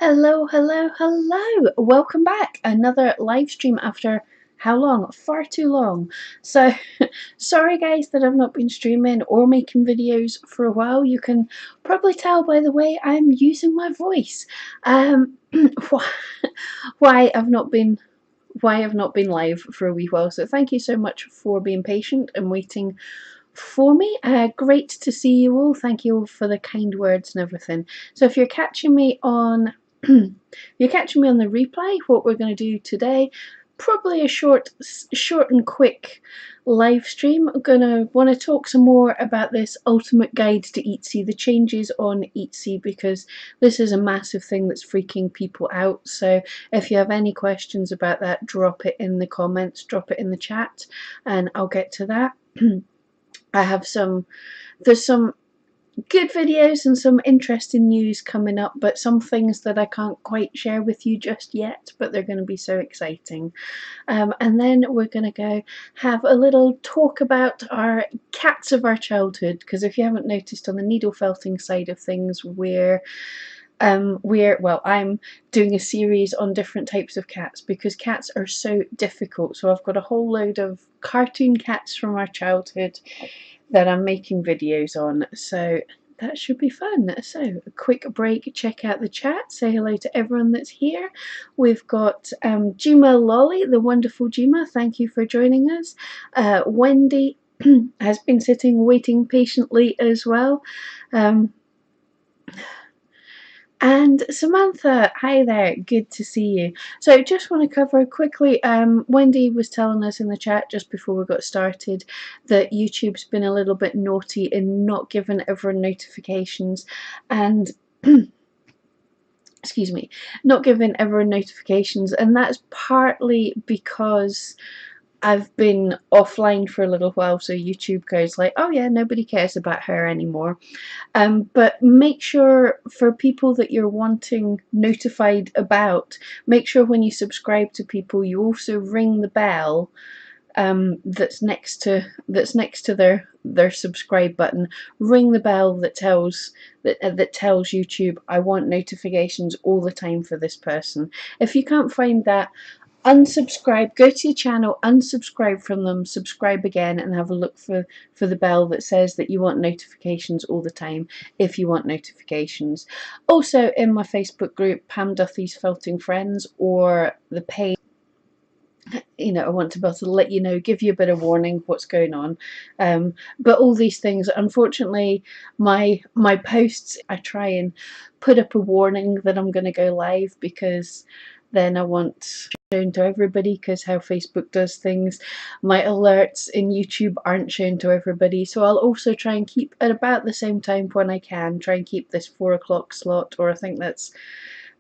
Hello, hello, hello. Welcome back. Another live stream after how long? Far too long. So, sorry guys that I've not been streaming or making videos for a while. You can probably tell by the way I'm using my voice. Why I've not been live for a wee while. So thank you so much for being patient and waiting for me. Great to see you all. Thank you all for the kind words and everything. So if you're catching me on the replay, what we're going to do today, probably a short and quick live stream. I'm gonna want to talk some more about this ultimate guide to Etsy, the changes on Etsy, because this is a massive thing that's freaking people out. So if you have any questions about that, drop it in the comments, drop it in the chat, and I'll get to that. I have there's some good videos and some interesting news coming up, but some things that I can't quite share with you just yet, but they're going to be so exciting. And then we're going to go have a little talk about our cats of our childhood, because if you haven't noticed, on the needle felting side of things, I'm doing a series on different types of cats because cats are so difficult. So I've got a whole load of cartoon cats from our childhood that I'm making videos on. So that should be fun. So a quick break, check out the chat, say hello to everyone that's here. We've got Juma Lolly, the wonderful Juma, thank you for joining us. Wendy has been sitting waiting patiently as well. And Samantha, hi there, good to see you. So just want to cover quickly, Wendy was telling us in the chat just before we got started that YouTube's been a little bit naughty in not giving everyone notifications, and excuse me, not giving everyone notifications, and that's partly because I've been offline for a little while, so YouTube goes like, oh yeah, nobody cares about her anymore. But make sure, for people that you're wanting notified about, make sure when you subscribe to people, you also ring the bell that's next to their subscribe button. Ring the bell that tells YouTube, I want notifications all the time for this person. If you can't find that, unsubscribe, go to your channel, unsubscribe from them, subscribe again, and have a look for the bell that says that you want notifications all the time, if you want notifications. Also in my Facebook group, Pam Duthie's Felting Friends, or the page, you know, I want to be able to let you know, give you a bit of warning what's going on. But all these things, unfortunately, my posts, I try and put up a warning that I'm going to go live, because then I want shown to everybody, because how Facebook does things, my alerts in YouTube aren't shown to everybody. So I'll also try and keep at about the same time when I can, try and keep this 4 o'clock slot, or I think that's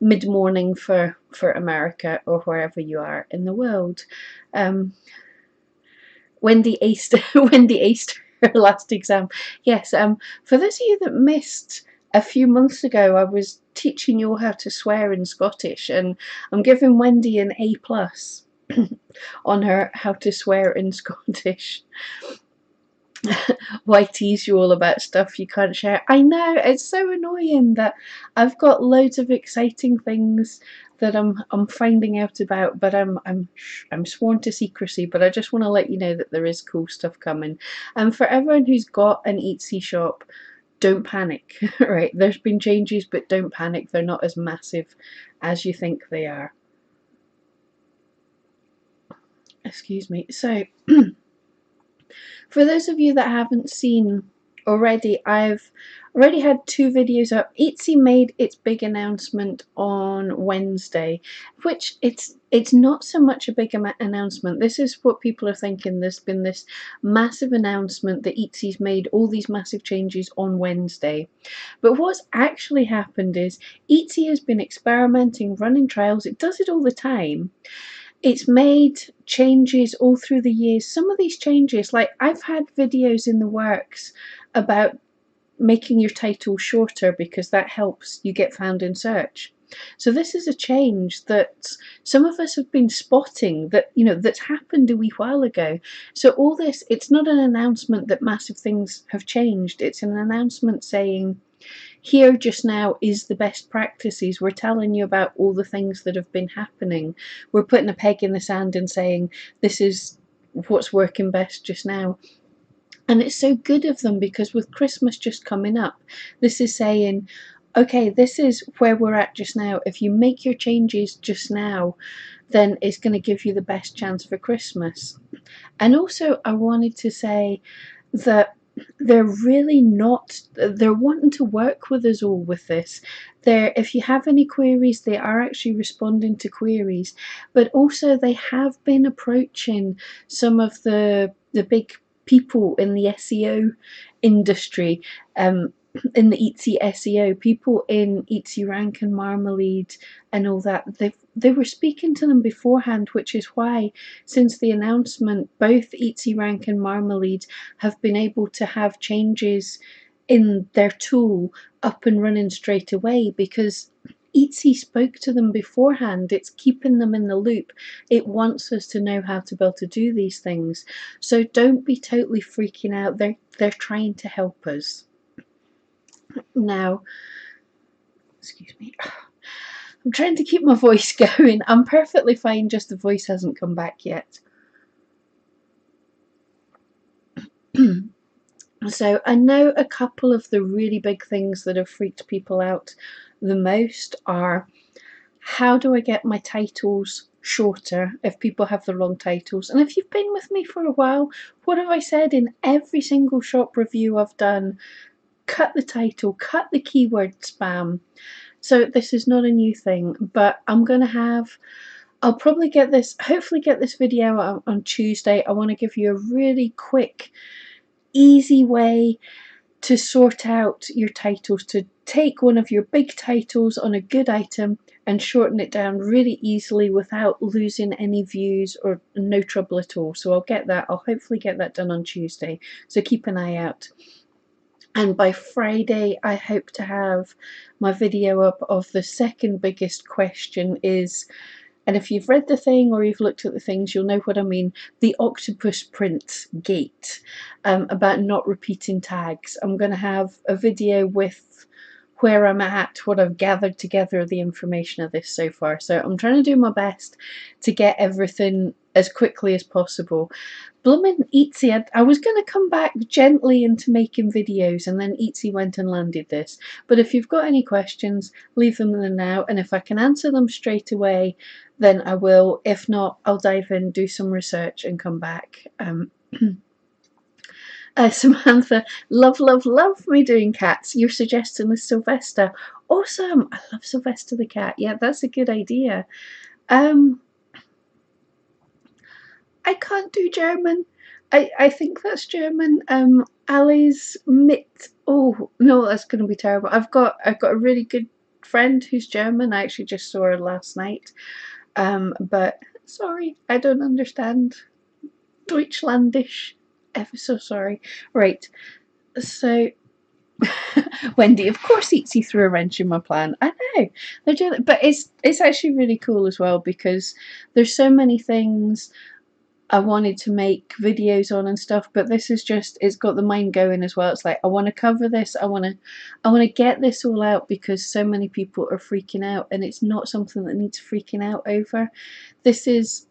mid-morning for America or wherever you are in the world. Wendy aced her last exam. Yes, for those of you that missed, a few months ago I was teaching you all how to swear in Scottish, and I'm giving Wendy an A+ on her how to swear in Scottish. Why tease you all about stuff you can't share? I know, it's so annoying that I've got loads of exciting things that I'm finding out about, but I'm sworn to secrecy. But I just want to let you know that there is cool stuff coming. And for everyone who's got an Etsy shop, don't panic. Right, there's been changes, but don't panic. They're not as massive as you think they are. Excuse me. So for those of you that haven't seen already, I've already had 2 videos up. Etsy made its big announcement on Wednesday, which it's not so much a big announcement. This is what people are thinking. There's been this massive announcement that Etsy's made all these massive changes on Wednesday. But what's actually happened is Etsy has been experimenting, running trials. It does it all the time. It's made changes all through the years. Some of these changes, like I've had videos in the works about making your title shorter, because that helps you get found in search. So this is a change that some of us have been spotting, that, you know, that's happened a wee while ago. So all this, it's not an announcement that massive things have changed. It's an announcement saying, here just now is the best practices. We're telling you about all the things that have been happening. We're putting a peg in the sand and saying this is what's working best just now. And it's so good of them, because with Christmas just coming up, this is saying, okay, this is where we're at just now. If you make your changes just now, then it's going to give you the best chance for Christmas. And also, I wanted to say that they're really not, they're wanting to work with us all with this. If you have any queries, they are actually responding to queries, but also they have been approaching some of the big people in the SEO industry, in the Etsy SEO, people in Etsy Rank and Marmalade and all that. They were speaking to them beforehand, which is why, since the announcement, both Etsy Rank and Marmalade have been able to have changes in their tool up and running straight away, because Etsy spoke to them beforehand. It's keeping them in the loop. It wants us to know how to be able to do these things. So don't be totally freaking out. They're trying to help us. Now, excuse me. I'm trying to keep my voice going. I'm perfectly fine, just the voice hasn't come back yet. So I know a couple of the really big things that have freaked people out the most are, how do I get my titles shorter if people have the wrong titles? And if you've been with me for a while, what have I said in every single shop review I've done? Cut the title, cut the keyword spam. So this is not a new thing, but I'll probably hopefully get this video out on Tuesday. I want to give you a really quick, easy way to sort out your titles, to take one of your big titles on a good item and shorten it down really easily without losing any views or no trouble at all. So I'll hopefully get that done on Tuesday. So keep an eye out. And by Friday, I hope to have my video up of the second biggest question is, and if you've read the thing or you've looked at the things, you'll know what I mean, the octopus print gate, about not repeating tags. I'm going to have a video with where I'm at, what I've gathered together, the information of this so far. So I'm trying to do my best to get everything as quickly as possible. Bloomin' Etsy, I was going to come back gently into making videos, and then Etsy went and landed this. But if you've got any questions, leave them there now, and if I can answer them straight away, then I will. If not, I'll dive in, do some research and come back. Samantha, love me doing cats. Your suggestion is Sylvester. Awesome. I love Sylvester the cat. Yeah, that's a good idea. I can't do German. I think that's German. Ali's mit. Oh no, that's going to be terrible. I've got a really good friend who's German. I actually just saw her last night. But sorry, I don't understand Deutschlandish. Ever so sorry. Right. So Wendy, of course Etsy threw a wrench in my plan. I know. They're doing it, but it's actually really cool as well, because there's so many things I wanted to make videos on and stuff, but this is just, it's got the mind going as well. It's like, I want to cover this, I want to get this all out, because so many people are freaking out, and it's not something that needs freaking out over. This is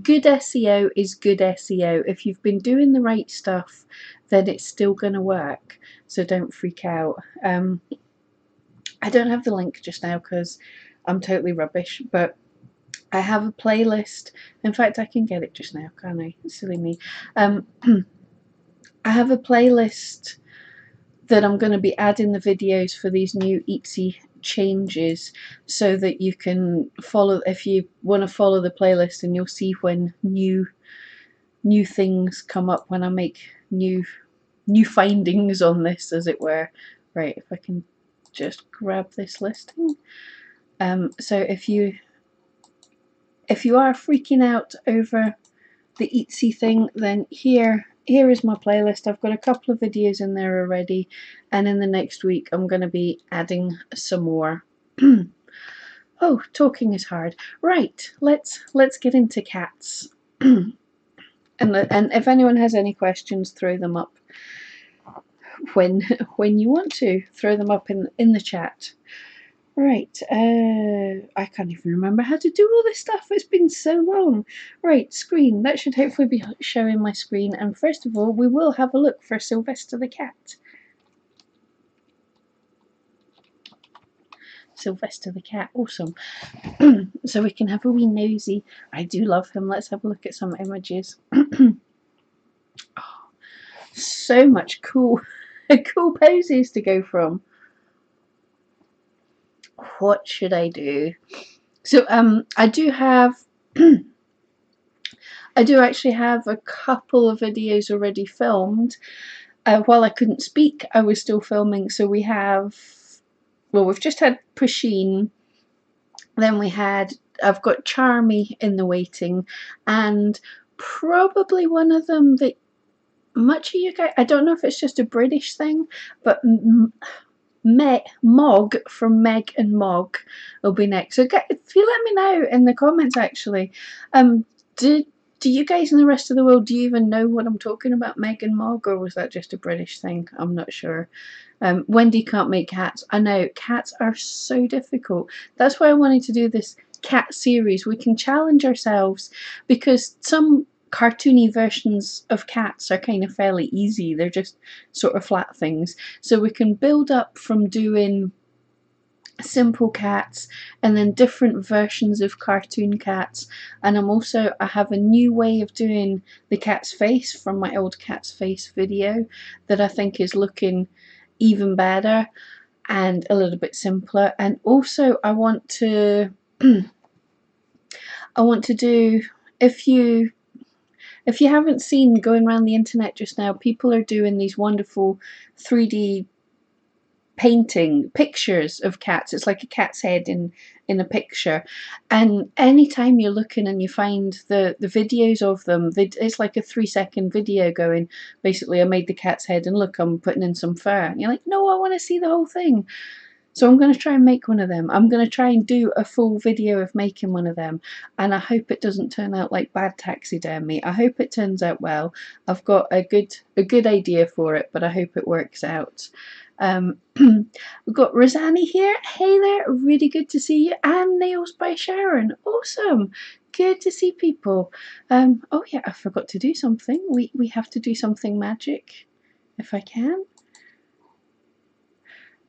good SEO is good SEO. If you've been doing the right stuff, then it's still going to work, so don't freak out. I don't have the link just now because I'm totally rubbish, but I have a playlist. In fact, I can get it just now, can't I? Silly me. I have a playlist that I'm going to be adding the videos for these new Etsy changes, so that you can follow, if you want to follow the playlist, and you'll see when new things come up, when I make new findings on this, as it were. Right, if I can just grab this listing. So if you are freaking out over the Etsy thing, then here is my playlist. I've got a couple of videos in there already, and in the next week I'm going to be adding some more. Oh, talking is hard. Right, let's get into cats. And if anyone has any questions, throw them up. when you want to. Throw them up in the chat. Right, I can't even remember how to do all this stuff. It's been so long. Right, screen. That should hopefully be showing my screen. And first of all, we will have a look for Sylvester the cat. Sylvester the cat, awesome. So we can have a wee nosy. I do love him. Let's have a look at some images. Oh, so much cool poses to go from. What should I do? So I do have I do actually have a couple of videos already filmed. While I couldn't speak, I was still filming. So we have, well, we've just had Pusheen, then I've got Charmy in the waiting, and probably one of them that much of you guys, I don't know if it's just a British thing, but Mog from Meg and Mog will be next. So if you let me know in the comments, actually, do you guys in the rest of the world, do you even know what I'm talking about, Meg and Mog, or was that just a British thing? I'm not sure. Wendy can't make cats. I know, cats are so difficult. That's why I wanted to do this cat series. We can challenge ourselves, because some cartoony versions of cats are kind of fairly easy. They're just sort of flat things. So we can build up from doing simple cats and then different versions of cartoon cats. And I have a new way of doing the cat's face from my old cat's face video that I think is looking even better and a little bit simpler. And also I want to do, if you haven't seen, going around the internet just now, people are doing these wonderful 3D painting pictures of cats. It's like a cat's head in a picture, and anytime you're looking and you find the videos of them, it's like a 3-second video going, basically, I made the cat's head and look, I'm putting in some fur, and you're like, no, I want to see the whole thing. So I'm going to try and make one of them. I'm going to try and do a full video of making one of them, and I hope it doesn't turn out like bad taxidermy. I hope it turns out well. I've got a good idea for it, but I hope it works out. We've got Rosanny here. Hey there, really good to see you. And Nails by Sharon. Awesome. Good to see people. Oh yeah, I forgot to do something. We have to do something magic, if I can.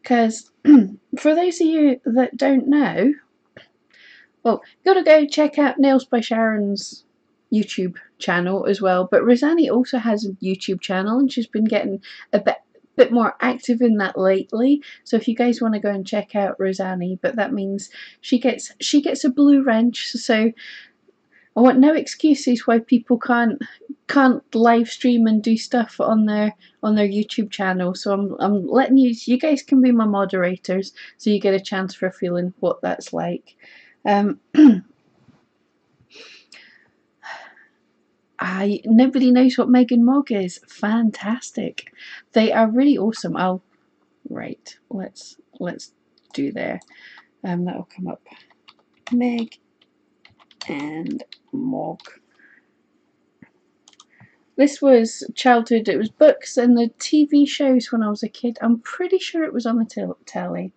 Because for those of you that don't know, well, gotta go check out Nails by Sharon's YouTube channel as well. But Rosanny also has a YouTube channel, and she's been getting a bit more active in that lately. So if you guys want to go and check out Rosanny, but that means she gets a blue wrench. So I want no excuses why people can't live stream and do stuff on their YouTube channel. So I'm letting you guys can be my moderators, so you get a chance for feeling what that's like. Nobody knows what Meg and Mog is. Fantastic. They are really awesome. Right, let's do there. That'll come up. Meg and Mog. This was childhood. It was books and the TV shows when I was a kid. I'm pretty sure it was on the telly.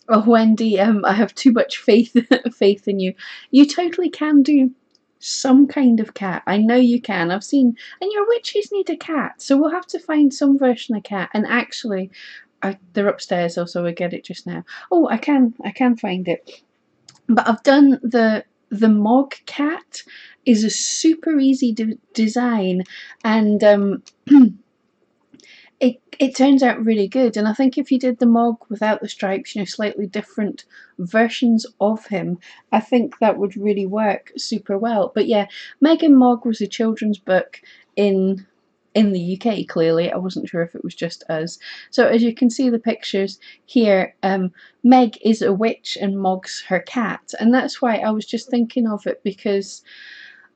Oh, Wendy, I have too much faith in you. You totally can do some kind of cat. I know you can. I've seen, and your witches need a cat, so we'll have to find some version of cat. And actually, they're upstairs, also I get it just now. Oh, I can find it. But I've done the Mog cat is a super easy design, and it turns out really good. And I think if you did the Mog without the stripes, slightly different versions of him, I think that would really work super well. But yeah, Meg and Mog was a children's book in the UK, clearly. I wasn't sure if it was just us. So as you can see the pictures here, Meg is a witch and Mog's her cat. And that's why I was just thinking of it, because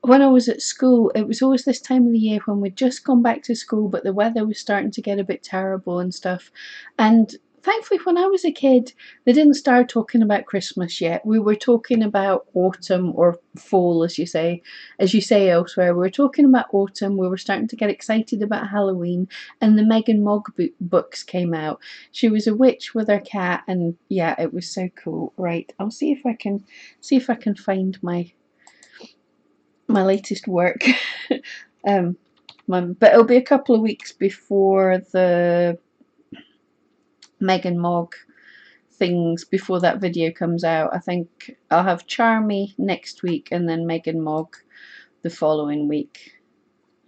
when I was at school, it was always this time of the year when we'd just gone back to school, but the weather was starting to get a bit terrible and stuff. And thankfully, when I was a kid, they didn't start talking about Christmas yet. We were talking about autumn or fall, as you say elsewhere. We were talking about autumn. We were starting to get excited about Halloween, and the Megan Mogg books came out. She was a witch with her cat, and yeah, it was so cool. Right, I'll see if I can find my latest work. But it'll be a couple of weeks before the Megan Mogg things, before that video comes out. I think I'll have Charmy next week and then Megan Mogg the following week.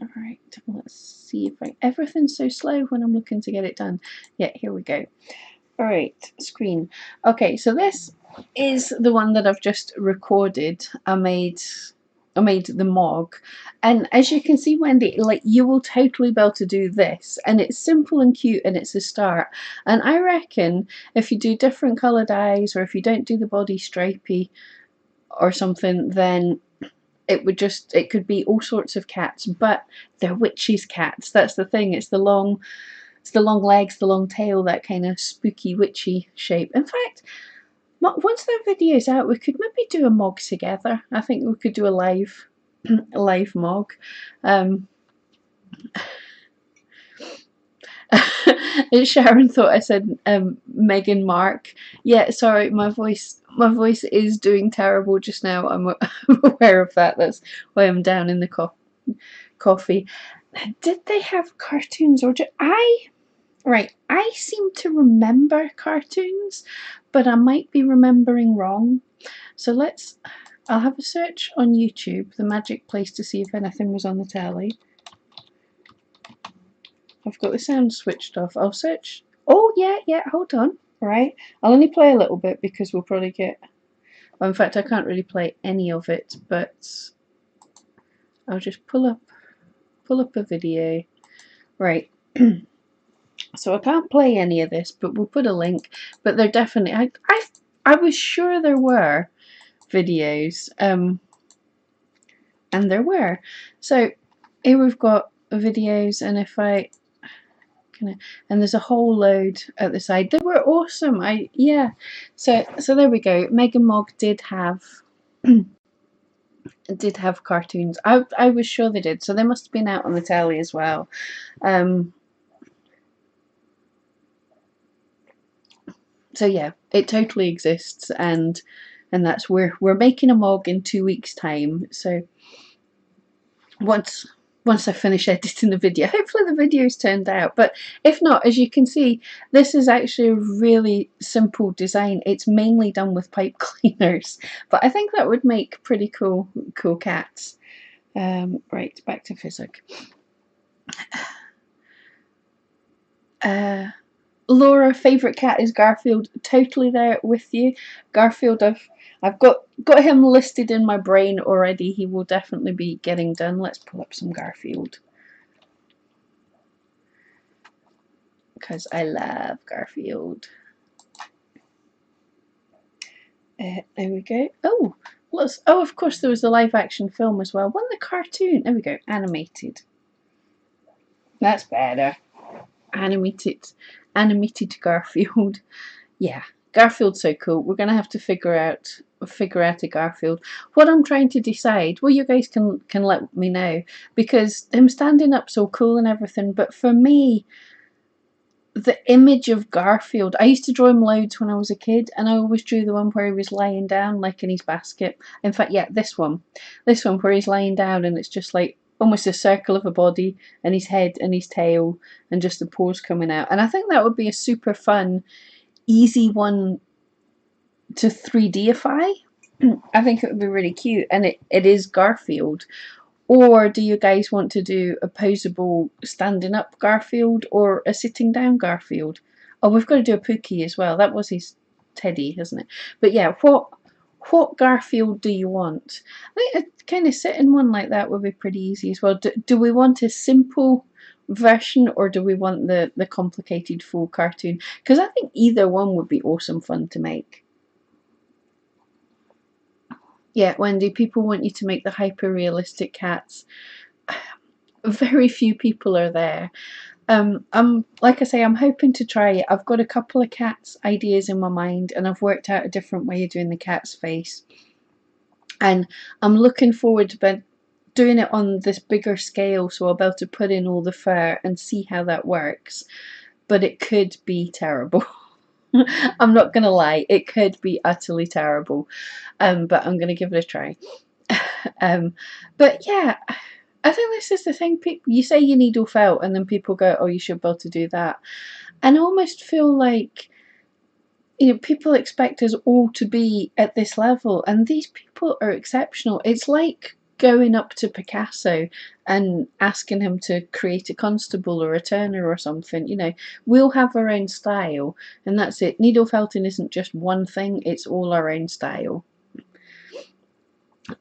Alright, let's see if everything's so slow when I'm looking to get it done. Yeah, here we go. Alright, screen. Okay, so this is the one that I've just recorded. I made the Mogg, and as you can see, Wendy, like, you will totally be able to do this, and it's simple and cute, and it's a start. And I reckon if you do different coloured eyes, or if you don't do the body stripy or something, then it could be all sorts of cats, but they're witches' cats. That's the thing. It's the long legs, the long tail, that kind of spooky witchy shape. In fact, once the video's out, we could maybe do a Mogg together. I think we could do a live Mogg. Sharon thought I said Meghan Mark. Yeah, sorry, my voice is doing terrible just now. I'm aware of that. That's why I'm down in the coffee. Did they have cartoons, or Right, I seem to remember cartoons, but I might be remembering wrong. So I'll have a search on YouTube, the magic place, to see if anything was on the telly. I've got the sound switched off. I'll search. Oh, yeah, hold on. Right, I'll only play a little bit because we'll probably get... Well, in fact, I can't really play any of it, but I'll just pull up a video. Right. So I can't play any of this, but we'll put a link. But they're definitely... I was sure there were videos, and there were. So here we've got videos, and if I and there's a whole load at the side. They were awesome. Yeah. So there we go. Megan Mogg did have cartoons. I was sure they did. So they must have been out on the telly as well. So yeah, it totally exists, and that's where we're making a Mogg in 2 weeks' time. So once I finish editing the video, hopefully the video's turned out. But if not, as you can see, this is actually a really simple design. It's mainly done with pipe cleaners, but I think that would make pretty cool cats. Right, back to physics. Laura, favourite cat is Garfield. Totally there with you. Garfield, I've got him listed in my brain already. He will definitely be getting done. Let's pull up some Garfield, because I love Garfield. There we go. Oh, of course there was a live action film as well. One, the cartoon. There we go. Animated. That's better. Animated Garfield. Yeah, Garfield's so cool. We're gonna have to figure out a Garfield. What I'm trying to decide, well, you guys can let me know, because him standing up so cool and everything, but for me, the image of Garfield, I used to draw him loads when I was a kid, and I always drew the one where he was lying down, like in his basket. In fact, yeah, this one where he's lying down, and it's just like almost a circle of a body, and his head and his tail, and just the paws coming out. And I think that would be a super fun, easy one to 3Dify. I think it would be really cute, and it is Garfield. Or do you guys want to do a poseable standing up Garfield or a sitting down Garfield? Oh, we've got to do a Pookie as well. That was his teddy, isn't it? But yeah, what Garfield do you want? I think a kind of sitting one like that would be pretty easy as well. Do we want a simple version, or do we want the complicated full cartoon? Because I think either one would be awesome fun to make. Yeah, Wendy, people want you to make the hyper realistic cats. Very few people are there. Like I say, I'm hoping to try it. I've got a couple of cats ideas in my mind, and I've worked out a different way of doing the cat's face, and I'm looking forward to doing it on this bigger scale, so I'll be able to put in all the fur and see how that works. But it could be terrible. I'm not gonna lie, it could be utterly terrible. But I'm gonna give it a try. But yeah, I think this is the thing. You say you needle felt, and then people go, "Oh, you should be able to do that." And I almost feel like, people expect us all to be at this level, and these people are exceptional. It's like going up to Picasso and asking him to create a Constable or a Turner or something. We'll have our own style, and that's it. Needle felting isn't just one thing, it's all our own style.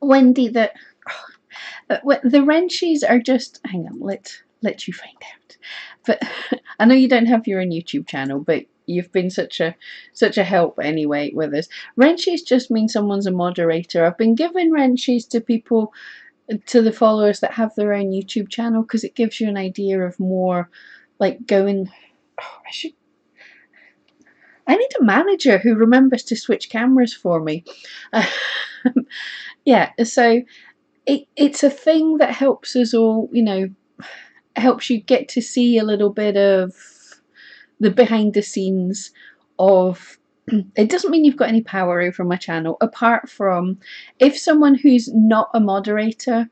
Wendy, the wrenches are just, hang on, let you find out. But I know you don't have your own YouTube channel, but you've been such a help anyway with us. Wrenches just mean someone's a moderator. I've been giving wrenches to people, to the followers that have their own YouTube channel, because it gives you an idea of more like going, I need a manager who remembers to switch cameras for me. Yeah, so it's a thing that helps us all, helps you get to see a little bit of the behind the scenes of. It doesn't mean you've got any power over my channel, apart from if someone who's not a moderator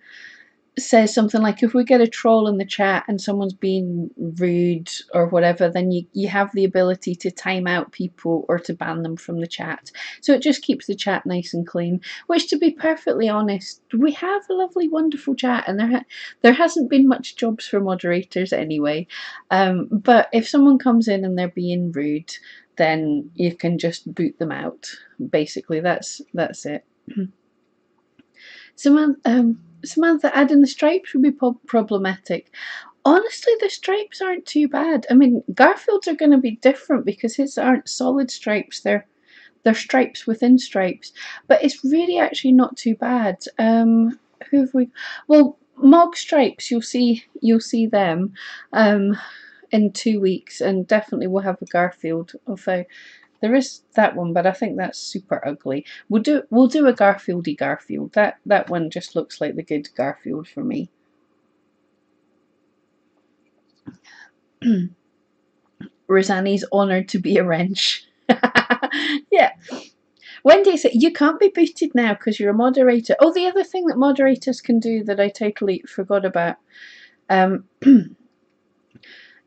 says something like, if we get a troll in the chat and someone's being rude or whatever, then you have the ability to time out people or to ban them from the chat. So it just keeps the chat nice and clean, which, to be perfectly honest, we have a lovely, wonderful chat, and there hasn't been much jobs for moderators anyway. But if someone comes in and they're being rude, then you can just boot them out. Basically, that's it. Samantha, adding the stripes would be problematic. Honestly, the stripes aren't too bad. I mean, Garfield's are going to be different because his aren't solid stripes. They're stripes within stripes. But it's really actually not too bad. Who have we? Well, Mog stripes. You'll see them in 2 weeks, and definitely we'll have a Garfield. Although there is that one, but I think that's super ugly. We'll do a Garfieldy Garfield. That one just looks like the good Garfield for me. Rosanni's honoured to be a wrench. Yeah. Wendy said, you can't be booted now because you're a moderator. Oh, the other thing that moderators can do that I totally forgot about.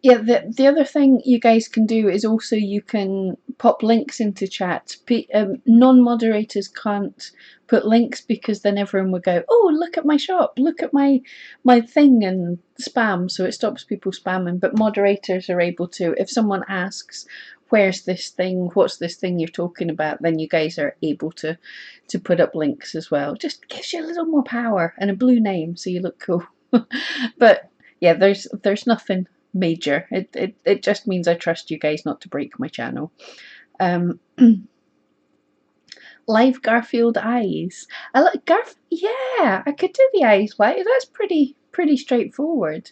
Yeah, the other thing you guys can do is also you can pop links into chat. Non-moderators can't put links because then everyone would go, oh, look at my shop, look at my thing, and spam, so it stops people spamming. But moderators are able to, if someone asks, where's this thing, what's this thing you're talking about, then you guys are able to put up links as well. Just gives you a little more power and a blue name so you look cool. But yeah, there's nothing major. It just means I trust you guys not to break my channel. Live Garfield eyes. I like yeah, I could do the eyes white. That's pretty straightforward.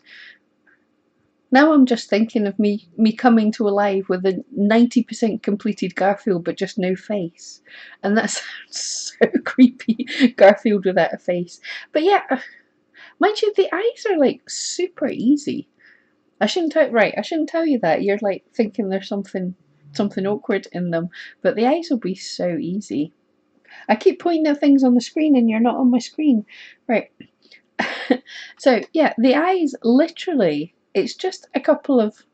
Now I'm just thinking of me coming to a live with a 90% completed Garfield but just no face, and that sounds so creepy. Garfield without a face. But yeah, mind you, the eyes are like super easy. I shouldn't tell you that. You're like thinking there's something awkward in them, but the eyes will be so easy. I keep pointing at things on the screen and you're not on my screen. Right. So yeah, the eyes, literally, it's just a couple of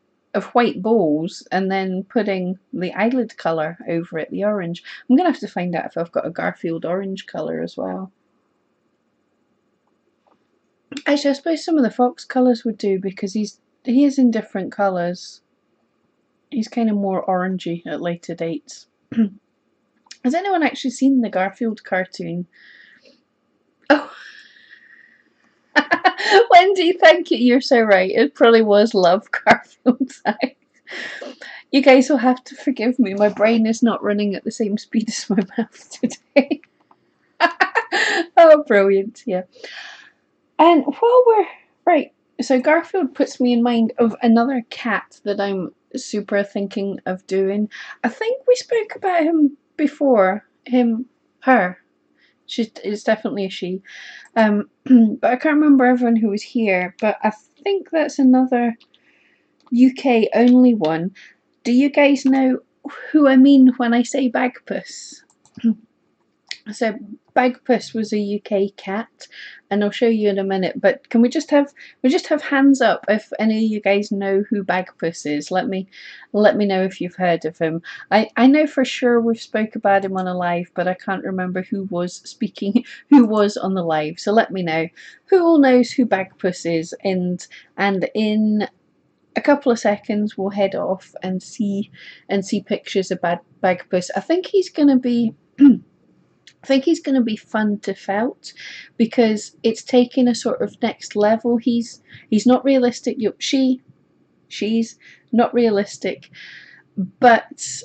white balls and then putting the eyelid colour over it, the orange. I'm going to have to find out if I've got a Garfield orange colour as well. Actually, I suppose some of the fox colours would do because he is in different colours. He's kind of more orangey at later dates. Has anyone actually seen the Garfield cartoon? Oh, Wendy, thank you. You're so right. It probably was love Garfield's eyes. You guys will have to forgive me. My brain is not running at the same speed as my mouth today. Oh, brilliant. Yeah. And while we're right, So Garfield puts me in mind of another cat that I'm super thinking of doing. I think we spoke about him before. Her. It's definitely a she. But I can't remember everyone who was here. But I think that's another UK only one. Do you guys know who I mean when I say Bagpuss? So Bagpuss was a UK cat, and I'll show you in a minute. But can we just have hands up if any of you guys know who Bagpuss is? Let me know if you've heard of him. I know for sure we've spoke about him on a live, but I can't remember who was speaking, who was on the live. So let me know who all knows who Bagpuss is, and in a couple of seconds we'll head off and see pictures of Bagpuss. I think he's going to be. I think he's going to be fun to felt because it's taking a sort of next level. He's not realistic. She's not realistic, but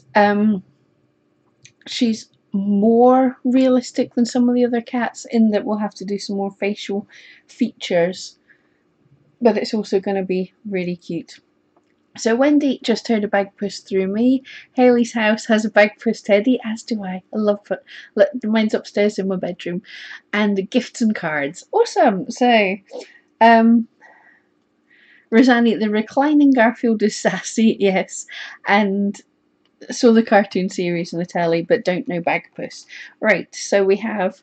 she's more realistic than some of the other cats in that we'll have to do some more facial features. But it's also going to be really cute. So Wendy just heard a Bagpuss through me. Hayley's house has a Bagpuss teddy, as do I. I love it. Mine's upstairs in my bedroom. And the gifts and cards. Awesome. So, Rosanni, the reclining Garfield is sassy, yes. And saw the cartoon series on the telly, but don't know Bagpuss. Right, so we have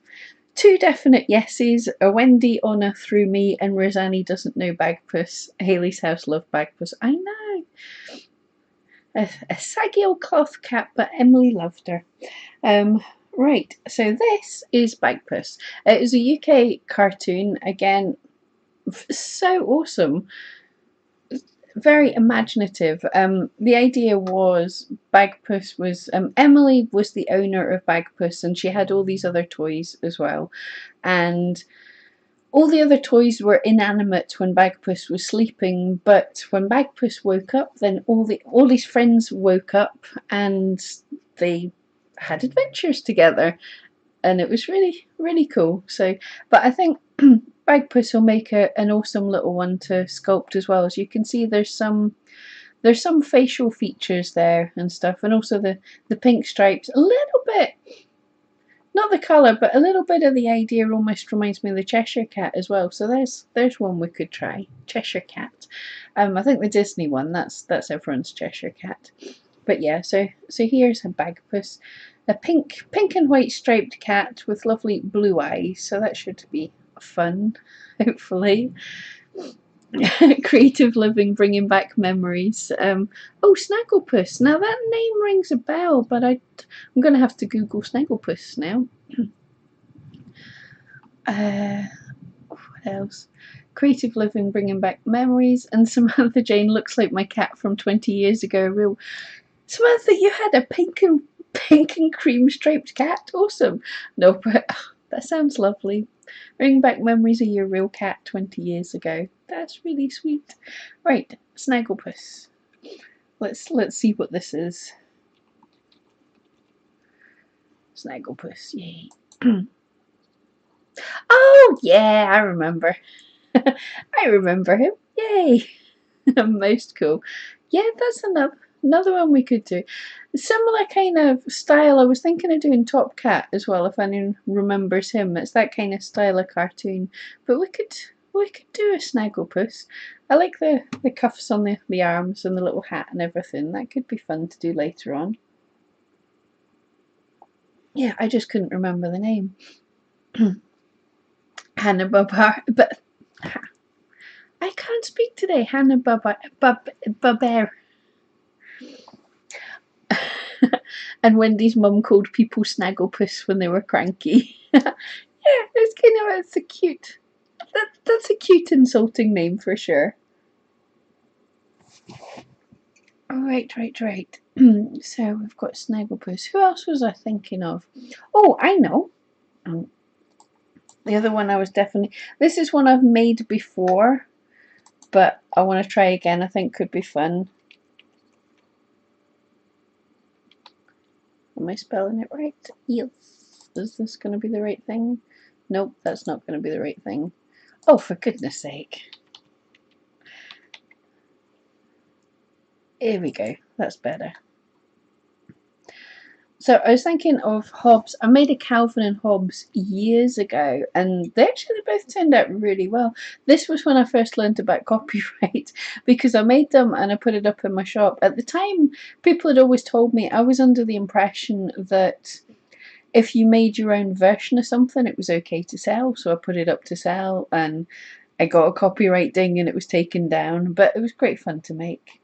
two definite yeses, a Wendy Honor through me, and Rosanni doesn't know Bagpuss. Hayley's house loved Bagpuss. I know. A saggy old cloth cat, but Emily loved her. Right, so this is Bagpuss. It is a UK cartoon, again, so awesome. Very imaginative. The idea was Bagpuss was Emily was the owner of Bagpuss, and she had all these other toys as well, and all the other toys were inanimate when Bagpuss was sleeping. But when Bagpuss woke up, then all these friends woke up and they had adventures together, and it was really cool. So, but I think Bagpuss will make an awesome little one to sculpt as well. As you can see, there's some facial features there and stuff, and also the pink stripes. A little bit, not the colour, but a little bit of the idea almost reminds me of the Cheshire Cat as well. So there's one we could try. Cheshire Cat. I think the Disney one. That's everyone's Cheshire Cat. But yeah, so here's a Bagpuss. A pink and white striped cat with lovely blue eyes. So that should be fun, hopefully. Creative living, bringing back memories. Oh, Snagglepuss. Now that name rings a bell, but I'm going to have to Google Snagglepuss now. What else? Creative living, bringing back memories. And Samantha Jane looks like my cat from 20 years ago. Samantha, you had a pink and cream striped cat. Awesome. No, but that sounds lovely. Bring back memories of your real cat 20 years ago. That's really sweet. Right, Snagglepuss. Let's see what this is. Snagglepuss, yay. Oh yeah, I remember. I remember him. Yay. Most cool. Yeah, that's another one we could do. Similar kind of style. I was thinking of doing Top Cat as well, if anyone remembers him. It's that kind of style of cartoon. But we could do a Snagglepuss. I like the cuffs on the arms and the little hat and everything. That could be fun to do later on. Yeah, I just couldn't remember the name. Hanna-Barbera, but I can't speak today. Hanna-Barbera. And Wendy's mum called people Snagglepuss when they were cranky. Yeah, it's a cute. That's a cute insulting name for sure. Right. So we've got Snagglepuss. Who else was I thinking of? Oh, I know. The other one I was definitely. This is one I've made before, but I want to try again. I think could be fun. Am I spelling it right? Yes. Is this going to be the right thing? Nope, that's not going to be the right thing. Oh, for goodness sake. Here we go. That's better. So I was thinking of Hobbs. I made a Calvin and Hobbes years ago, and they actually both turned out really well. This was when I first learned about copyright because I made them and I put it up in my shop. At the time, people had always told me, I was under the impression that if you made your own version of something, it was okay to sell. So I put it up to sell, and I got a copyright ding, and it was taken down. But it was great fun to make.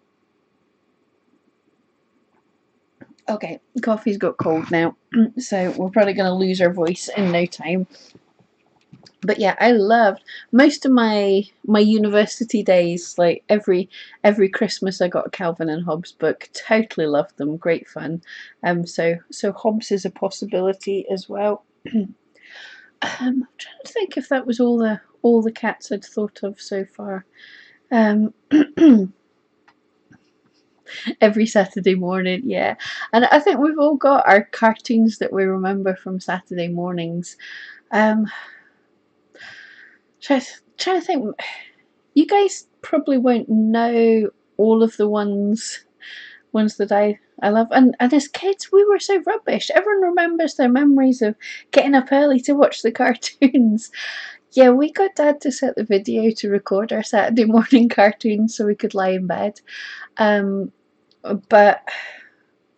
Okay, coffee's got cold now, so we're probably going to lose our voice in no time. But yeah, I loved most of my university days. Like every Christmas, I got a Calvin and Hobbes book. Totally loved them. Great fun. So Hobbes is a possibility as well. I'm trying to think if that was all the cats I'd thought of so far. Every Saturday morning, yeah. And I think we've all got our cartoons that we remember from Saturday mornings. Trying to think. You guys probably won't know all of the ones that I love. And as kids, we were so rubbish. Everyone remembers their memories of getting up early to watch the cartoons. Yeah, we got Dad to set the video to record our Saturday morning cartoons so we could lie in bed. But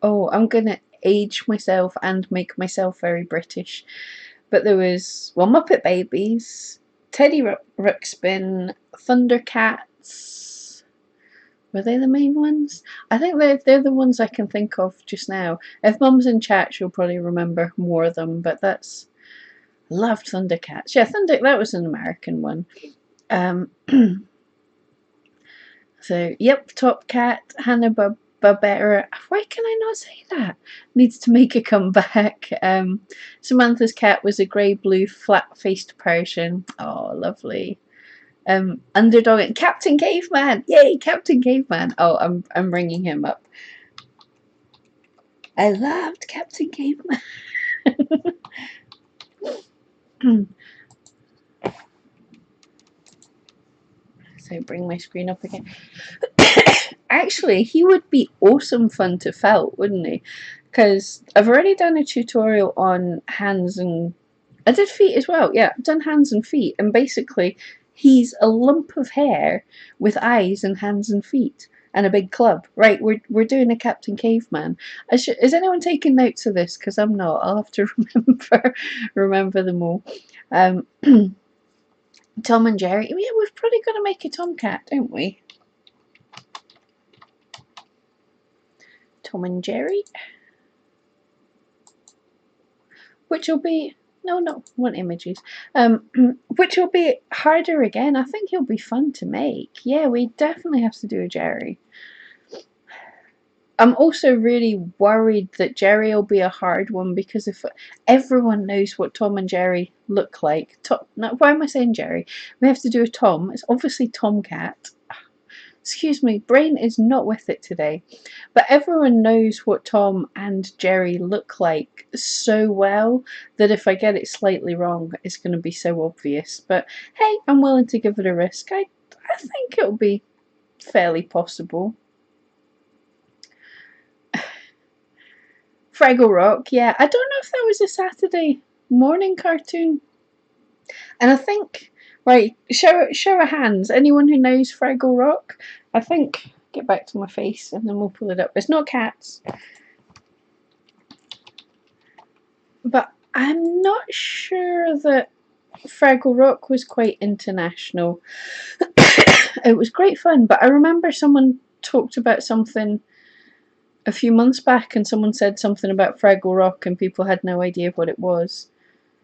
I'm gonna age myself and make myself very British. But there was Muppet Babies, Teddy Ruxpin, Thundercats. Were they the main ones? I think they're the ones I can think of just now. If Mum's in chat, she'll probably remember more of them. But loved Thundercats. Yeah, that was an American one. So yep, Top Cat, Hanna-Barbera. Why can I not say that? Needs to make a comeback. Samantha's cat was a grey-blue, flat-faced Persian. Oh, lovely. Underdog and Captain Caveman. Yay, Captain Caveman. Oh, I'm bringing him up. I loved Captain Caveman. So bring my screen up again. Actually, he would be awesome fun to felt, wouldn't he? Because I've already done a tutorial on hands and I did feet as well. Yeah, I've done hands and feet, and basically he's a lump of hair with eyes and hands and feet and a big club. Right, we're doing a Captain Caveman. Is anyone taking notes of this? Because I'm not. I'll have to remember them all. Tom and Jerry. Yeah, we've probably got to make a tomcat, don't we? Tom and Jerry. Which will be want images. Which will be harder again. I think he'll be fun to make. Yeah, we definitely have to do a Jerry. I'm also really worried that Jerry will be a hard one because if everyone knows what Tom and Jerry look like, why am I saying Jerry? We have to do a Tom. It's obviously Tomcat. Excuse me, brain is not with it today. But everyone knows what Tom and Jerry look like so well that if I get it slightly wrong, it's going to be so obvious. But hey, I'm willing to give it a risk. I think it'll be fairly possible. Fraggle Rock, yeah. I don't know if that was a Saturday morning cartoon. And I think, right, show of hands. Anyone who knows Fraggle Rock? I think, get back to my face and then we'll pull it up. It's not cats. But I'm not sure that Fraggle Rock was quite international. It was great fun, but I remember someone talked about something a few months back and someone said something about Fraggle Rock and people had no idea what it was.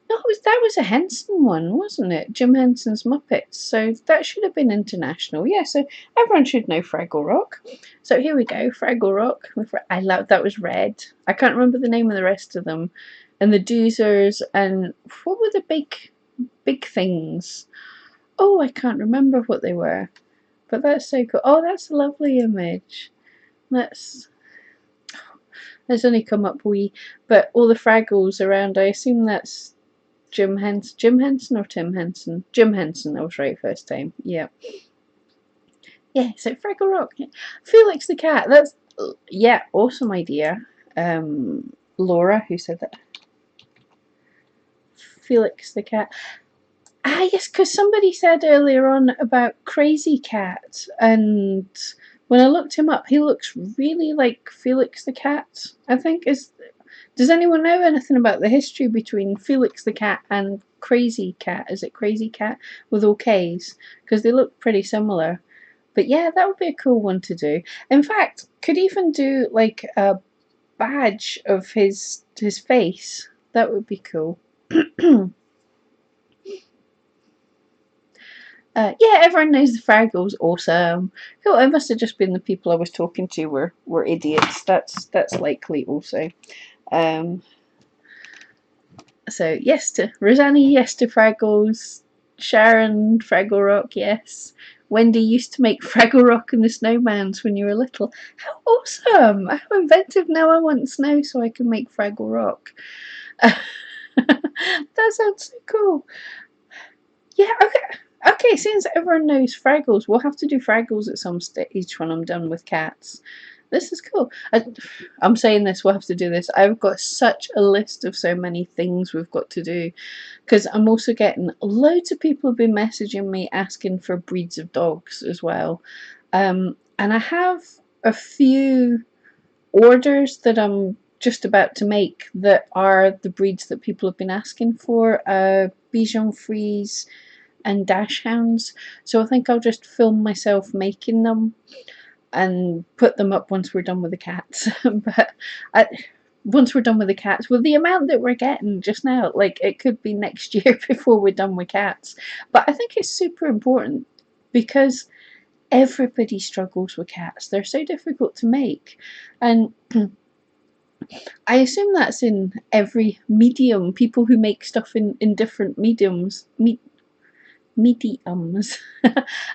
No, that was a Henson one, wasn't it? Jim Henson's Muppets. So that should have been international. Yeah, so everyone should know Fraggle Rock. So here we go, Fraggle Rock. I love that was red. I can't remember the name of the rest of them. And the Doozers and what were the big things? Oh, I can't remember what they were. But that's so cool. Oh, that's a lovely image. Let's only come up wee, but all the Fraggles around, I assume that's Jim Henson or Tim Henson? Jim Henson, I was right first time, yeah. Yeah, so Fraggle Rock. Yeah. Felix the cat. That's, yeah, awesome idea. Laura, who said that? Felix the cat. Ah, yes, because somebody said earlier on about Crazy Cat, and when I looked him up, he looks really like Felix the cat. I think is. Does anyone know anything about the history between Felix the cat and Crazy Cat? Is it Crazy Cat with all K's? Because they look pretty similar. But yeah, that would be a cool one to do. In fact, could even do like a badge of his face. That would be cool. Yeah, everyone knows the Fraggles. Awesome. Cool. It must have just been the people I was talking to were idiots. That's likely also. Um, so yes to Rosanny, yes to Fraggles. Sharon, Fraggle Rock, yes. Wendy used to make Fraggle Rock and the Snowmans when you were little. How awesome! How inventive! Now I want snow so I can make Fraggle Rock. That sounds so cool. Yeah, okay. Okay, since everyone knows Fraggles, we'll have to do Fraggles at some stage when I'm done with cats. This is cool. I'm saying this, we'll have to do this. I've got such a list of so many things we've got to do. Because I'm also getting loads of people have been messaging me asking for breeds of dogs as well. And I have a few orders that I'm just about to make that are the breeds that people have been asking for. Bichon Frise and Dachshunds. So I think I'll just film myself making them and put them up once we're done with the cats. But once we're done with the cats, with the amount that we're getting just now, like it could be next year before we're done with cats. But I think it's super important because everybody struggles with cats. They're so difficult to make. And I assume that's in every medium. People who make stuff in different mediums.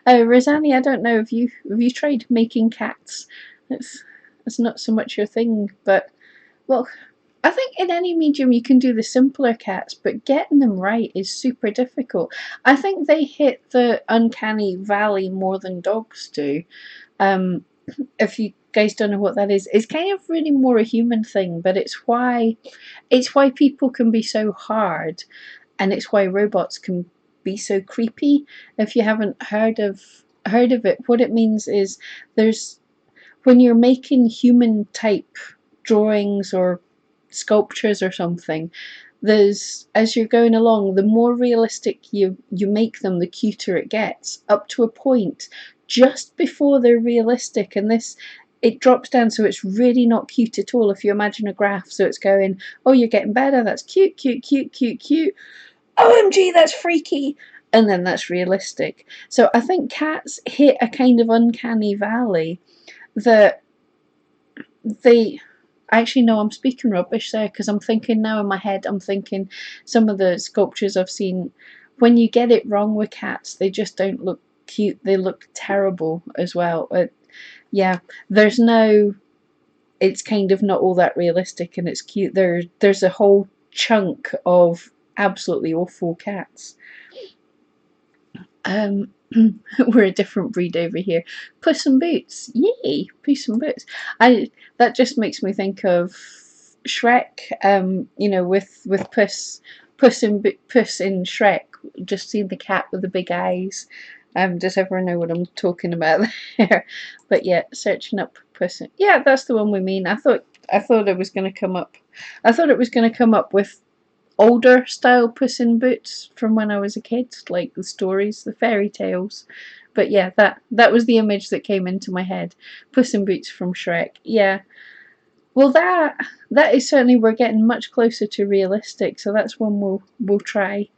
Rosanny, I don't know if you tried making cats. It's not so much your thing, but well, I think in any medium you can do the simpler cats, but getting them right is super difficult. I think they hit the uncanny valley more than dogs do. If you guys don't know what that is, it's kind of really more a human thing, but it's why people can be so hard, and it's why robots can be so creepy. If you haven't heard of it, what it means is there's when you're making human type drawings or sculptures or something, there's as you're going along, the more realistic you make them, the cuter it gets, up to a point just before they're realistic, and this it drops down so it's really not cute at all. If you imagine a graph, so it's going, oh, you're getting better, that's cute, cute, cute, cute, cute, OMG, that's freaky, and then that's realistic. So I think cats hit a kind of uncanny valley that they actually no, I'm speaking rubbish there because I'm thinking now in my head, I'm thinking some of the sculptures I've seen, when you get it wrong with cats, they just don't look cute, they look terrible as well. Yeah, there's no, it's kind of not all that realistic and it's cute. There's a whole chunk of absolutely awful cats. We're a different breed over here. Puss in Boots, yay! Puss in Boots. That just makes me think of Shrek. You know, with Puss in Shrek. Just seeing the cat with the big eyes. Does everyone know what I'm talking about there? But yeah, searching up Puss in, yeah, that's the one we mean. I thought it was going to come up. I thought it was going to come up with older style Puss in Boots from when I was a kid, like the stories, the fairy tales. But yeah, that was the image that came into my head. Puss in Boots from Shrek. Yeah. Well, that is certainly, we're getting much closer to realistic, so that's one we'll try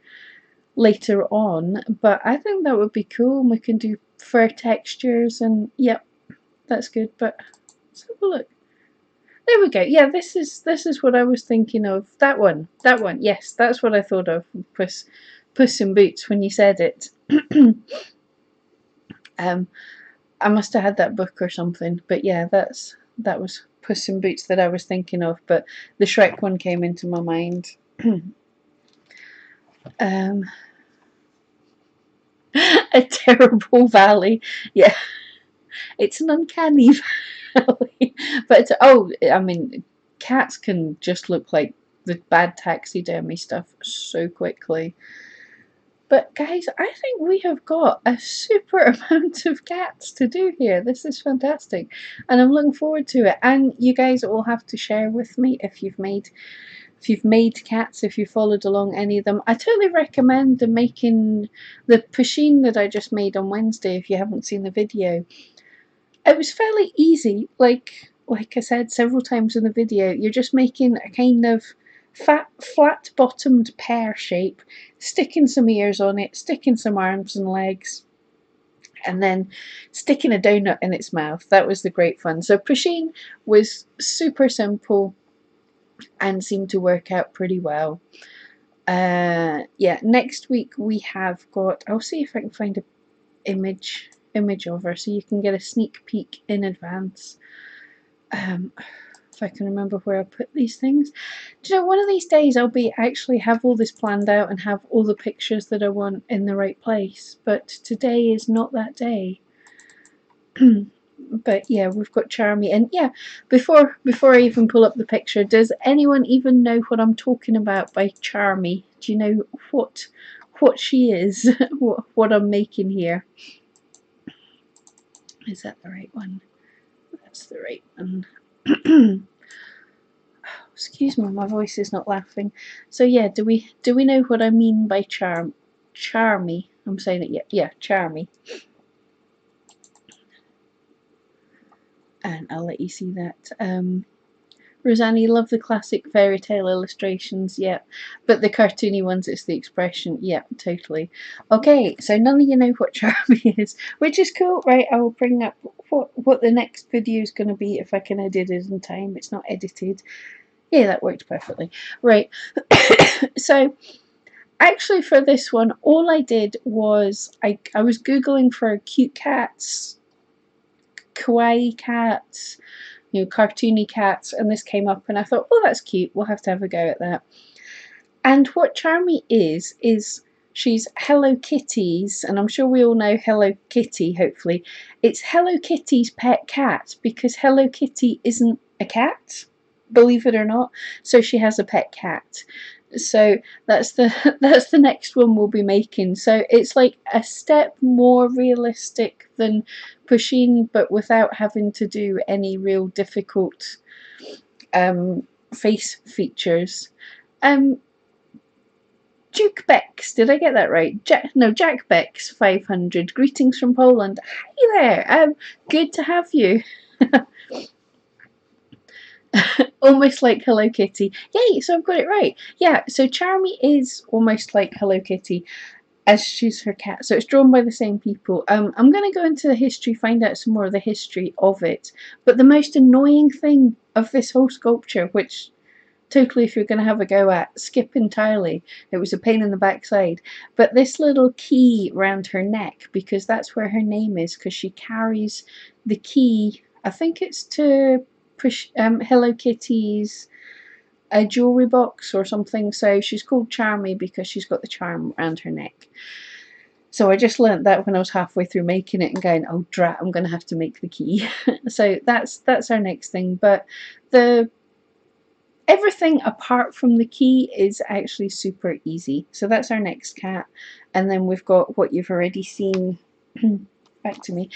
later on. But I think that would be cool. We can do fur textures and yep, that's good. But let's have a look. There we go. Yeah, this is what I was thinking of. That one. Yes, that's what I thought of. Puss in Boots when you said it. I must have had that book or something. But yeah, that was Puss in Boots that I was thinking of. But the Shrek one came into my mind. A terrible valley. Yeah. It's an uncanny valley. But oh, I mean, cats can just look like the bad taxidermy stuff so quickly. But guys, I think we have got a super amount of cats to do here. This is fantastic, and I'm looking forward to it. And you guys all have to share with me if you've made cats, if you followed along any of them. I totally recommend the making the pusheen that I just made on Wednesday. If you haven't seen the video, it was fairly easy. Like I said several times in the video, you're just making a kind of flat bottomed pear shape, sticking some ears on it, sticking some arms and legs, and then sticking a donut in its mouth. That was the great fun. So pusheen was super simple and seemed to work out pretty well. Yeah, next week we have got, I'll see if I can find an image of her so you can get a sneak peek in advance. If I can remember where I put these things. Do you know, one of these days I'll actually have all this planned out and have all the pictures that I want in the right place, but today is not that day. But yeah, we've got Charmy, and yeah, before I even pull up the picture, does anyone even know what I'm talking about by Charmy? Do you know what she is? what I'm making here? Is that the right one? That's the right one. Excuse me, my voice is not laughing. So yeah, do we know what I mean by Charmy? I'm saying it, yeah, Charmy. And I'll let you see that. Rosanne, love the classic fairy tale illustrations, yeah. But the cartoony ones, it's the expression, yeah, totally. Okay, so none of you know what Charmy is, which is cool, right? I will bring up what the next video is going to be if I can edit it in time. It's not edited. Yeah, that worked perfectly. Right, so actually for this one, all I did was I was Googling for cute cats, kawaii cats, you know, cartoony cats, and this came up and I thought, well, that's cute, we'll have to have a go at that. And what Charmy is she's Hello Kitty's, and I'm sure we all know Hello Kitty, hopefully. It's Hello Kitty's pet cat, because Hello Kitty isn't a cat, believe it or not, so she has a pet cat. So that's the next one we'll be making. So it's like a step more realistic than pusheen, but without having to do any real difficult face features. Duke Bex, did I get that right? Jack Bex 500. Greetings from Poland. Hi there. Good to have you. Almost like Hello Kitty. Yay, so I've got it right. Yeah, so Charmy is almost like Hello Kitty, as she's her cat. So it's drawn by the same people. I'm going to go into the history, find out some more of the history of it. But the most annoying thing of this whole sculpture, which totally if you're going to have a go at, skip entirely. It was a pain in the backside. But this little key round her neck, because that's where her name is, because she carries the key, I think it's to push Hello Kitty's a jewellery box or something. So she's called Charmy because she's got the charm around her neck. So I just learnt that when I was halfway through making it and going, oh drat, I'm going to have to make the key. So that's our next thing. But everything apart from the key is actually super easy. So that's our next cat. And then we've got what you've already seen. Back to me.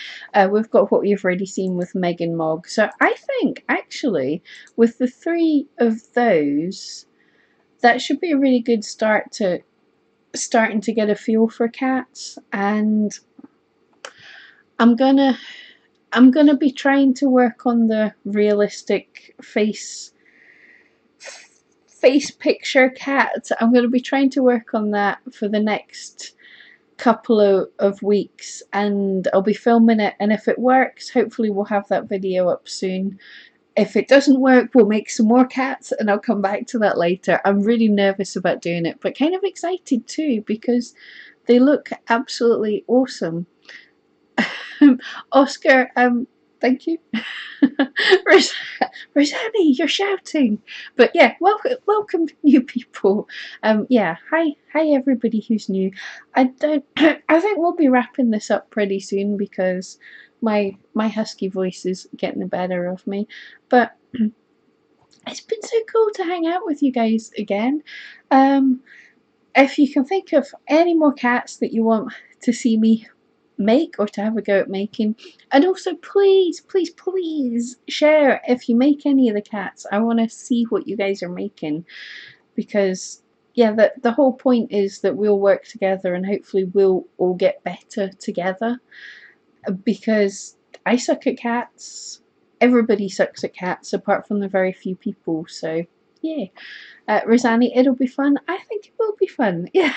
We've got what you've already seen with Meg and Mog. So I think actually with the three of those, that should be a really good start to starting to get a feel for cats. And I'm gonna be trying to work on the realistic face picture cat. I'm going to be trying to work on that for the next couple of weeks, and I'll be filming it, and if it works, hopefully we'll have that video up soon. If it doesn't work, we'll make some more cats and I'll come back to that later. I'm really nervous about doing it, but kind of excited too, because they look absolutely awesome. Oscar, thank you. Rosanne, you're shouting. But yeah, welcome new people. Yeah, hi everybody who's new. I think we'll be wrapping this up pretty soon, because my husky voice is getting the better of me, but it's been so cool to hang out with you guys again. If you can think of any more cats that you want to see me make or to have a go at making, and also please share if you make any of the cats. I want to see what you guys are making, because yeah, the whole point is that we'll work together and hopefully we'll all get better together, because I suck at cats, everybody sucks at cats apart from the very few people. So yeah, Rosanni, it'll be fun. I think it will be fun. Yeah.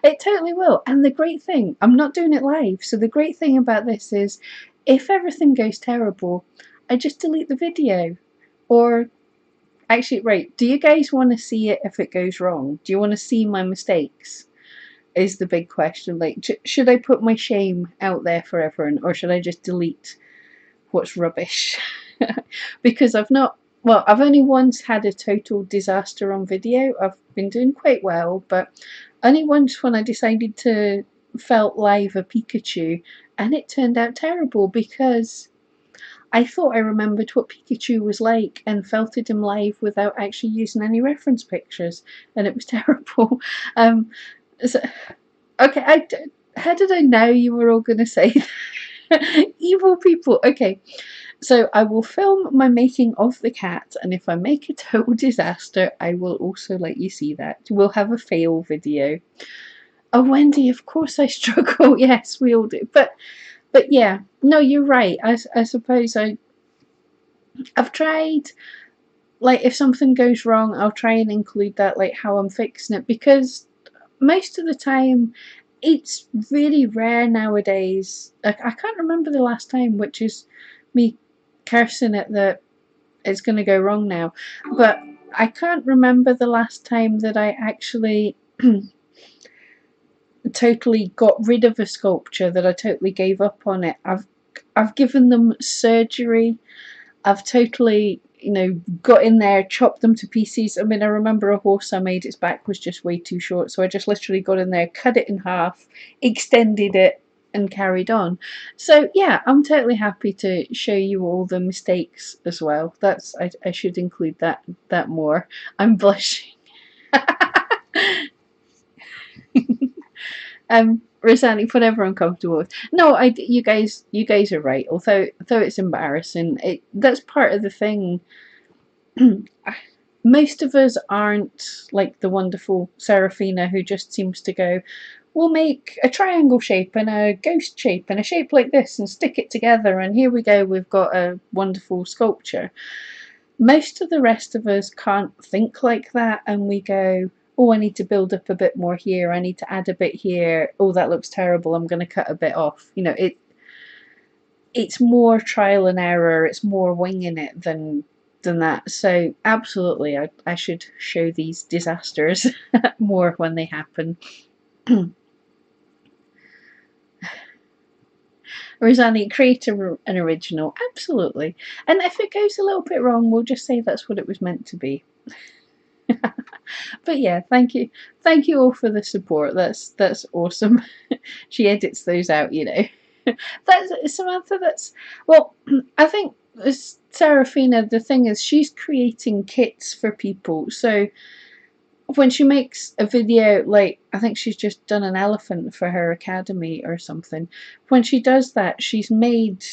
It totally will. And the great thing, I'm not doing it live, so the great thing about this is if everything goes terrible, I just delete the video. Or actually, right, do you guys want to see it if it goes wrong? Do you want to see my mistakes? Is the big question. Like, should I put my shame out there for everyone, or should I just delete what's rubbish? Because I've only once had a total disaster on video. I've been doing quite well, but only once when I decided to felt live a Pikachu, and it turned out terrible because I thought I remembered what Pikachu was like and felted him live without actually using any reference pictures, and it was terrible. So, okay, how did I know you were all going to say that? Evil people. Okay, so I will film my making of the cat, and if I make a total disaster, I will also let you see that. We'll have a fail video. Oh, Wendy, of course I struggle. Yes, we all do. But yeah, no, you're right. I suppose I've tried, like, if something goes wrong, I'll try and include that, like how I'm fixing it, because most of the time it's really rare nowadays. I can't remember the last time, which is me cursing it that it's going to go wrong now, but I can't remember the last time that I actually totally got rid of a sculpture, that I totally gave up on it. I've given them surgery. I've totally, got in there, chopped them to pieces. I mean, I remember a horse I made, its back was just way too short, so I just literally got in there, cut it in half, extended it, and carried on. So yeah, I'm totally happy to show you all the mistakes as well. I should include that more. I'm blushing. Rosanni, whatever I'm comfortable with. No, you guys are right. Although it's embarrassing, that's part of the thing. Most of us aren't like the wonderful Serafina, who just seems to go, we'll make a triangle shape and a ghost shape and a shape like this and stick it together, and here we go, we've got a wonderful sculpture. Most of the rest of us can't think like that, and we go, oh, I need to build up a bit more here, I need to add a bit here, oh, that looks terrible, I'm going to cut a bit off. It's more trial and error, it's more winging it than that. So absolutely, I should show these disasters more when they happen. Rosanni, create an original. Absolutely. And if it goes a little bit wrong, we'll just say that's what it was meant to be. But yeah, thank you all for the support. That's awesome. She edits those out, That's Samantha. Well, I think Serafina, the thing is, she's creating kits for people. So when she makes a video, like, I think she's just done an elephant for her academy or something. When she does that, she's made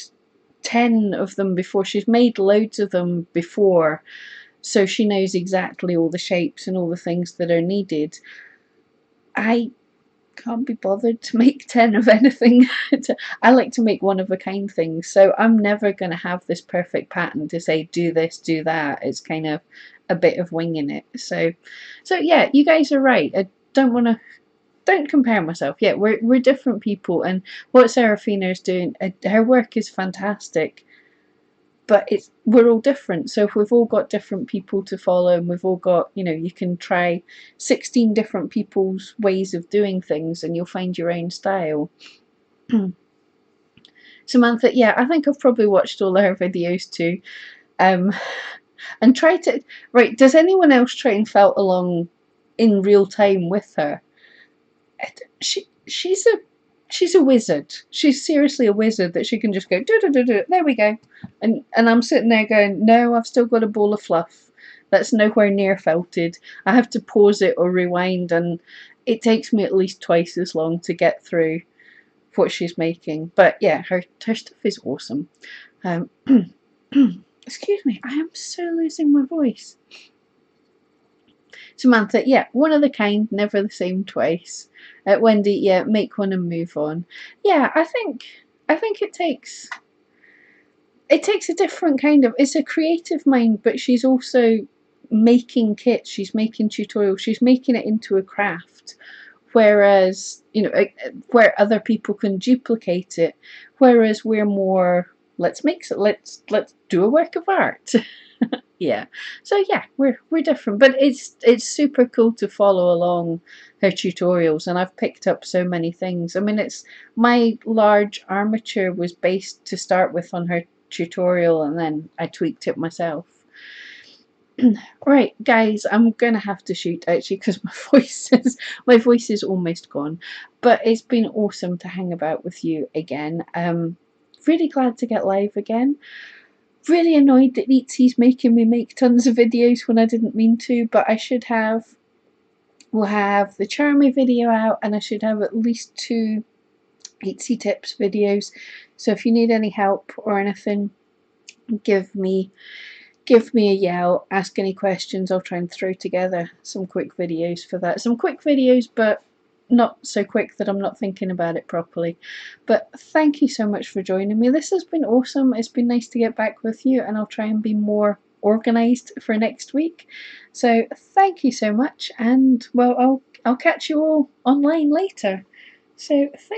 10 of them before. She's made loads of them before, so she knows exactly all the shapes and all the things that are needed. I can't be bothered to make 10 of anything. I like to make one-of-a-kind things, so I'm never going to have this perfect pattern to say do this, do that. It's kind of a bit of winging it. So yeah, you guys are right. I don't compare myself. Yeah, we're different people, and what Serafina is doing, her work is fantastic, but we're all different. So if we've all got different people to follow, and we've all got, you can try 16 different people's ways of doing things and you'll find your own style. Samantha, yeah, I think I've probably watched all her videos too. And try to, right, does anyone else try and felt along in real time with her? She's a she's a wizard. She's seriously a wizard that she can just go do do do do. There we go, and I'm sitting there going, no, I've still got a ball of fluff that's nowhere near felted. I have to pause it or rewind, and it takes me at least twice as long to get through what she's making. But yeah, her stuff is awesome. Um, excuse me, I am so losing my voice. Samantha, yeah, one of the kind, never the same twice. Wendy, yeah, make one and move on. Yeah, I think it takes a different kind of, it's a creative mind, but she's also making kits, she's making tutorials, she's making it into a craft. Whereas, where other people can duplicate it, whereas we're more, let's do a work of art. Yeah, so yeah, we're different, but it's super cool to follow along her tutorials, and I've picked up so many things. I mean, it's, my large armature was based to start with on her tutorial, and then I tweaked it myself. Right, guys, I'm gonna have to shoot actually because my voice is almost gone. But it's been awesome to hang about with you again. Really glad to get live again. Really annoyed that Eatsy's making me make tons of videos when I didn't mean to, but I should have. We'll have the Charmy video out, and I should have at least 2 Etsy tips videos. So if you need any help or anything, give me a yell, ask any questions. I'll try and throw together some quick videos for that. Some quick videos, but not so quick that I'm not thinking about it properly. But thank you so much for joining me. This has been awesome. It's been nice to get back with you, and I'll try and be more organized for next week. So thank you so much, and well, I'll catch you all online later. So thank